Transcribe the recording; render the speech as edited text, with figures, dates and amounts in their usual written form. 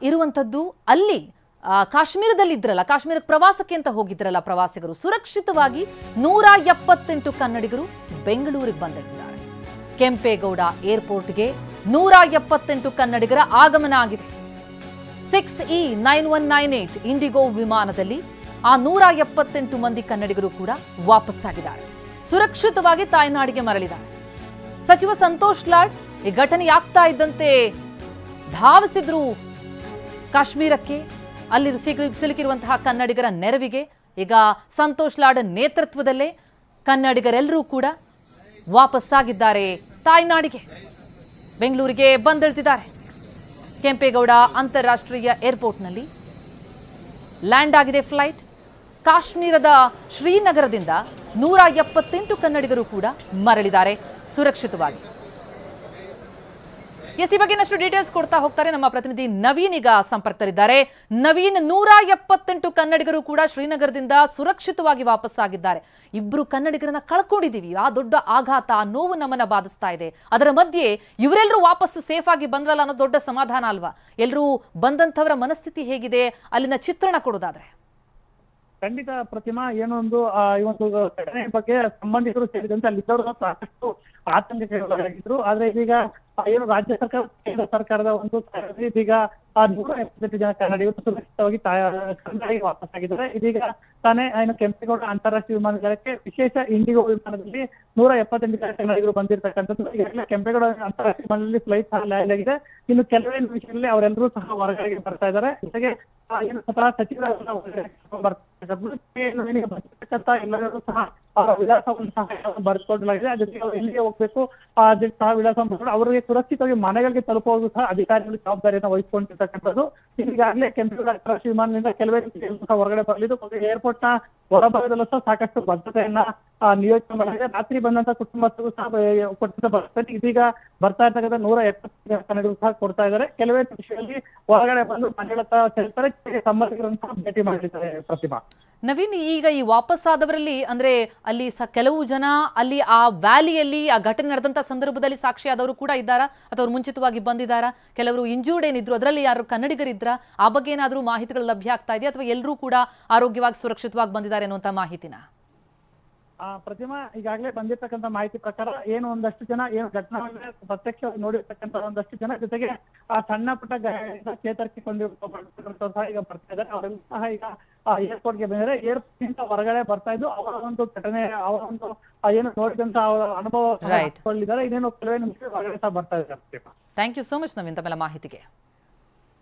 ಇರುವಂತದ್ದು ಅಲ್ಲಿ ಕಾಶ್ಮೀರದಲ್ಲಿ ಇದ್ರಲ್ಲ, ಕಾಶ್ಮೀರಕ್ಕೆ ಪ್ರವಾಸಕ್ಕೆ ಅಂತ ಹೋಗಿದ್ರಲ್ಲ ಪ್ರವಾಸಿಗರು, ಸುರಕ್ಷಿತವಾಗಿ 178 ಕನ್ನಡಿಗರು ಬೆಂಗಳೂರಿಗೆ ಬಂದಿದ್ದಾರೆ. ಕೆಂಪೇಗೌಡ ಏರ್ಪೋರ್ಟ್ಗೆ 178 ಕನ್ನಡಿಗರ ಆಗಮನ ಆಗಿದೆ. 6E9198 ಇಂಡಿಗೋ ವಿಮಾನದಲ್ಲಿ ಆ 178 ಮಂದಿ ಕನ್ನಡಿಗರು ಕೂಡ ವಾಪಸ್ಸಾಗಿದ್ದಾರೆ. ಸುರಕ್ಷಿತವಾಗಿ ತಾಯ್ನಾಡಿಗೆ ಮರಳಿದ್ದಾರೆ. ಸಚಿವ ಸಂತೋಷ್ ಲಾಡ್ ಈ ಘಟನೆ ಆಗ್ತಾ ಇದ್ದಂತೆ ಧಾವಿಸಿದ್ರು ಕಾಶ್ಮೀರಕ್ಕೆ, ಅಲ್ಲಿ ಸಿಲುಕಿರುವಂತಹ ಕನ್ನಡಿಗರ ನೆರವಿಗೆ. ಈಗ ಸಂತೋಷ್ ಲಾಡ್ ನೇತೃತ್ವದಲ್ಲೇ ಕನ್ನಡಿಗರೆಲ್ಲರೂ ಕೂಡ ವಾಪಸ್ಸಾಗಿದ್ದಾರೆ ತಾಯ್ನಾಡಿಗೆ, ಬೆಂಗಳೂರಿಗೆ ಬಂದಿಳಿದಿದ್ದಾರೆ. ಕೆಂಪೇಗೌಡ ಅಂತಾರಾಷ್ಟ್ರೀಯ ಏರ್ಪೋರ್ಟ್ನಲ್ಲಿ ಲ್ಯಾಂಡ್ ಆಗಿದೆ ಫ್ಲೈಟ್. ಕಾಶ್ಮೀರದ ಶ್ರೀನಗರದಿಂದ 178 ಕನ್ನಡಿಗರು ಕೂಡ ಮರಳಿದ್ದಾರೆ ಸುರಕ್ಷಿತವಾಗಿ. ಈ ಬಗ್ಗೆ ಇನ್ನಷ್ಟು ಡೀಟೇಲ್ಸ್ ಕೊಡ್ತಾ ಹೋಗ್ತಾರೆ ನಮ್ಮ ಪ್ರತಿನಿಧಿ ನವೀನ್. ಈಗ ಸಂಪರ್ಕದಲ್ಲಿದ್ದಾರೆ. ನವೀನ್, 178 ಕನ್ನಡಿಗರು ಕೂಡ ಶ್ರೀನಗರದಿಂದ ಸುರಕ್ಷಿತವಾಗಿ ವಾಪಸ್ಸಾಗಿದ್ದಾರೆ. ಇಬ್ರು ಕನ್ನಡಿಗರನ್ನ ಕಳ್ಕೊಂಡಿದ್ದೀವಿ. ಆ ದೊಡ್ಡ ಆಘಾತ, ಆ ನೋವು ನಮ್ಮನ್ನ ಬಾಧಿಸ್ತಾ ಇದೆ. ಅದರ ಮಧ್ಯೆ ಇವರೆಲ್ಲರೂ ವಾಪಸ್ ಸೇಫ್ ಆಗಿ ಬಂದ್ರಲ್ಲ ಅನ್ನೋ ದೊಡ್ಡ ಸಮಾಧಾನ ಅಲ್ವಾ? ಎಲ್ಲರೂ ಬಂದಂಥವರ ಮನಸ್ಥಿತಿ ಹೇಗಿದೆ, ಅಲ್ಲಿನ ಚಿತ್ರಣ ಕೊಡೋದಾದ್ರೆ? ಖಂಡಿತ ಪ್ರತಿಮಾ, ಏನೊಂದು ಈ ಒಂದು ಘಟನೆ ಬಗ್ಗೆ ಸಂಬಂಧಿಕರು ಸೇರಿದಂತೆ ಅಲ್ಲಿದ್ದವರು ಸಾಕಷ್ಟು ಆತಂಕಕ್ಕೊಳಗಾಗಿದ್ರು. ಆದ್ರೆ ಇದೀಗ ಏನು ರಾಜ್ಯ ಸರ್ಕಾರ, ಕೇಂದ್ರ ಸರ್ಕಾರದ ಒಂದು ಇದೀಗ 178 ಜನ ಕನ್ನಡಿಗರು ಸುರಕ್ಷಿತವಾಗಿ ಕನ್ನಡಿಗೆ ವಾಪಸ್ಸಾಗಿದ್ದಾರೆ. ಇದೀಗ ತಾನೇ ಏನು ಕೆಂಪೇಗೌಡ ಅಂತಾರಾಷ್ಟ್ರೀಯ ವಿಮಾನ ನಿಲ್ದಾಣಕ್ಕೆ ವಿಶೇಷ ಇಂಡಿಗೋ ವಿಮಾನದಲ್ಲಿ 178 ಜನ ಕನ್ನಡಿಗರು ಬಂದಿರತಕ್ಕಂಥದ್ದು. ಈಗಾಗಲೇ ಕೆಂಪೇಗೌಡ ಅಂತಾರಾಷ್ಟ್ರೀಯ ವಿಮಾನದಲ್ಲಿ ಫ್ಲೈಟ್ ಸಹ ಲ್ಯಾಂಡ್ ಆಗಿದೆ. ಇನ್ನು ಕೆಲವೇ ನಿಮಿಷಗಳಲ್ಲಿ ಅವರೆಲ್ಲರೂ ಸಹ ಹೊರಗಡೆಗೆ ಬರ್ತಾ ಇದ್ದಾರೆ. ಜೊತೆಗೆ ಏನು ಸ್ವತಃ ಸಚಿವರನ್ನ ಬರ್ತಕ್ಕಂಥ ಎಲ್ಲರೂ ಸಹ ಅವರ ವಿಳಾಸವನ್ನು ಸಹ ಬರ್ಕೊಡ್ಲಾಗಿದೆ. ಜೊತೆಗೆ ಅವರು ಎಲ್ಲಿಗೆ ಹೋಗ್ಬೇಕು ಅದಕ್ಕೆ ಸಹ ವಿಳಾಸ ಮಾಡ್ಕೊಂಡು ಅವರಿಗೆ ಸುರಕ್ಷಿತವಾಗಿ ಮನೆಗಳಿಗೆ ತಲುಪುವುದು ಸಹ ಅಧಿಕಾರಿಗಳು ಜವಾಬ್ದಾರಿಯನ್ನು ವಹಿಸಿಕೊಂಡಿರ್ತಕ್ಕಂಥದ್ದು. ಈಗಾಗಲೇ ಕೆಂಪೇಗೌಡ ಅಂತಾರಾಷ್ಟ್ರೀಯ ವಿಮಾನದಿಂದ ಕೆಲವೇ ಸಹ ಹೊರಗಡೆ ಬರಲಿದ್ದು. ಏರ್ಪೋರ್ಟ್ ನ ಹೊರಭಾಗದಲ್ಲೂ ಸಹ ಸಾಕಷ್ಟು ಭದ್ರತೆಯನ್ನ ನಿಯೋಜನೆ ಮಾಡಲಾಗಿದೆ. ರಾತ್ರಿ ಬಂದಂತ ಕುಟುಂಬಸ್ಥರು ಸಹ ಕೊಟ್ಟಿದ್ದ ಭದ್ರತೆ ಇದೀಗ ಬರ್ತಾ ಇರ್ತಕ್ಕಂಥ 170 ಕನ್ನಡಿಗರು ಸಹ ಕೊಡ್ತಾ ಇದ್ದಾರೆ. ಕೆಲವೇ ನಿಮಿಷಗಳಲ್ಲಿ ಹೊರಗಡೆ ಬಂದು ಮನೆಗಳತ್ತ ಸೇರ್ತಾರೆ, ಸಂಬಂಧಿಕರನ್ನು ಸಹ ಭೇಟಿ ಮಾಡಲಿದ್ದಾರೆ. ಪ್ರತಿಮಾ, ನವೀನ್, ಈಗ ಈ ವಾಪಸ್ಸಾದವರಲ್ಲಿ ಅಂದ್ರೆ ಅಲ್ಲಿ ಕೆಲವು ಜನ ಅಲ್ಲಿ ಆ ವ್ಯಾಲಿಯಲ್ಲಿ ಆ ಘಟನೆ ನಡೆದಂತ ಸಂದರ್ಭದಲ್ಲಿ ಸಾಕ್ಷಿಯಾದವರು ಕೂಡ ಇದ್ದಾರಾ, ಅಥವಾ ಅವ್ರು ಮುಂಚಿತವಾಗಿ ಬಂದಿದ್ದಾರಾ? ಕೆಲವರು ಇಂಜೂರ್ಡ್ ಏನಿದ್ರು ಅದರಲ್ಲಿ ಯಾರು ಕನ್ನಡಿಗರಿದ್ರ? ಆ ಬಗ್ಗೆ ಏನಾದರೂ ಮಾಹಿತಿಗಳು ಲಭ್ಯ ಆಗ್ತಾ ಇದೆಯಾ, ಅಥವಾ ಎಲ್ಲರೂ ಕೂಡ ಆರೋಗ್ಯವಾಗಿ ಸುರಕ್ಷಿತವಾಗಿ ಬಂದಿದ್ದಾರೆ ಅನ್ನುವಂತ ಮಾಹಿತಿನ? ಪ್ರತಿಮಾ, ಈಗಾಗಲೇ ಬಂದಿರತಕ್ಕಂಥ ಮಾಹಿತಿ ಪ್ರಕಾರ ಏನು ಒಂದಷ್ಟು ಜನ ಏನು ಘಟನೆಗಳನ್ನ ಪ್ರತ್ಯಕ್ಷವಾಗಿ ನೋಡಿರ್ತಕ್ಕಂಥ ಒಂದಷ್ಟು ಜನ, ಜೊತೆಗೆ ಆ ಸಣ್ಣ ಪುಟ್ಟ ಚೇತರಿಸಿಕೊಂಡಿರುವಂತ ಸಹ ಈಗ ಬರ್ತಾ ಇದ್ದಾರೆ. ಅವರೆಲ್ಲ ಸಹ ಈಗ ಏರ್ಪೋರ್ಟ್ಗೆ ಬಂದಿದ್ದಾರೆ. ಏರ್ಪೋರ್ಟ್ ನಿಂದ ಹೊರಗಡೆ ಬರ್ತಾ ಇದ್ದು ಅವರ ಒಂದು ಘಟನೆ, ಅವರ ಒಂದು ಏನು ನೋಡಿದಂತ ಅವರ ಅನುಭವ ಇದ್ದಾರೆ. ಇನ್ನೇನು ಕೆಲವೇ ನಿಮಿಷ ಹೊರಗಡೆ ಸಹ ಬರ್ತಾ ಇದ್ದಾರೆ. Thank you so much Naveen ತಮ್ಮೆಲ್ಲ ಮಾಹಿತಿಗೆ.